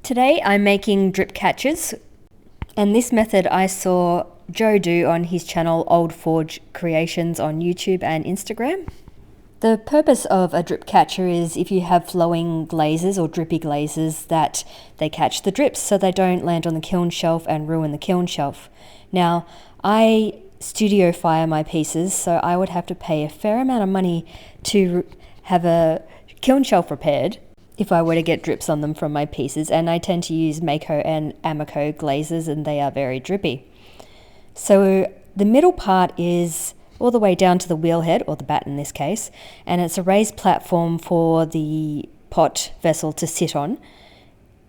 Today I'm making drip catchers, and this method I saw Joe do on his channel Old Forge Creations on YouTube and Instagram. The purpose of a drip catcher is if you have flowing glazes or drippy glazes that they catch the drips so they don't land on the kiln shelf and ruin the kiln shelf. Now, I studio fire my pieces, so I would have to pay a fair amount of money to have a kiln shelf repaired if I were to get drips on them from my pieces, and I tend to use Mako and Amaco glazes and they are very drippy. So the middle part is all the way down to the wheel head, or the bat in this case, and it's a raised platform for the pot vessel to sit on.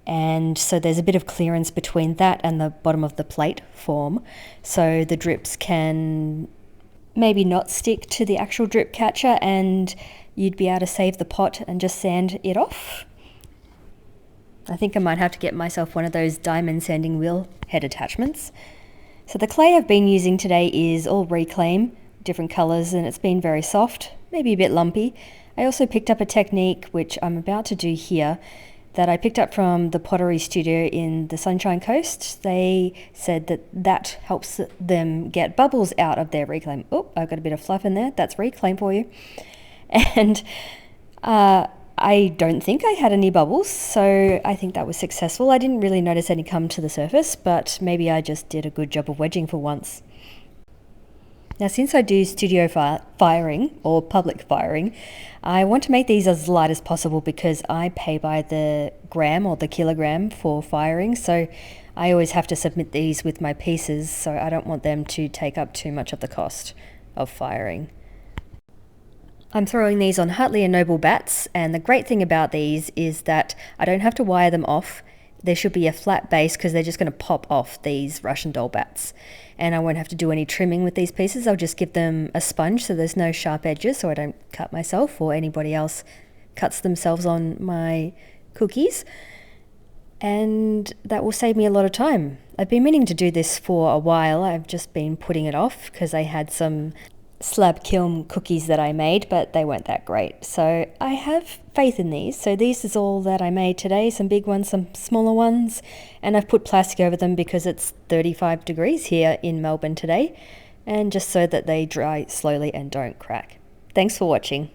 And so there's a bit of clearance between that and the bottom of the plate form, so the drips can maybe not stick to the actual drip catcher and you'd be able to save the pot and just sand it off. I think I might have to get myself one of those diamond sanding wheel head attachments. So the clay I've been using today is all Reclaim, different colours, and it's been very soft, maybe a bit lumpy. I also picked up a technique, which I'm about to do here, that I picked up from the pottery studio in the Sunshine Coast. They said that helps them get bubbles out of their Reclaim. Oh, I've got a bit of fluff in there. That's Reclaim for you. And I don't think I had any bubbles, so I think that was successful. I didn't really notice any come to the surface, but maybe I just did a good job of wedging for once. Now, since I do studio firing or public firing, I want to make these as light as possible because I pay by the gram or the kilogram for firing, so I always have to submit these with my pieces, so I don't want them to take up too much of the cost of firing. I'm throwing these on Hartley & Noble bats, and the great thing about these is that I don't have to wire them off. There should be a flat base because they're just going to pop off these Russian doll bats. And I won't have to do any trimming with these pieces. I'll just give them a sponge so there's no sharp edges so I don't cut myself or anybody else cuts themselves on my cookies. And that will save me a lot of time. I've been meaning to do this for a while. I've just been putting it off because I had some slab kiln cookies that I made, but they weren't that great. So I have faith in these. So this is all that I made today, some big ones, some smaller ones, and I've put plastic over them because it's 35 degrees here in Melbourne today, and just so that they dry slowly and don't crack. Thanks for watching.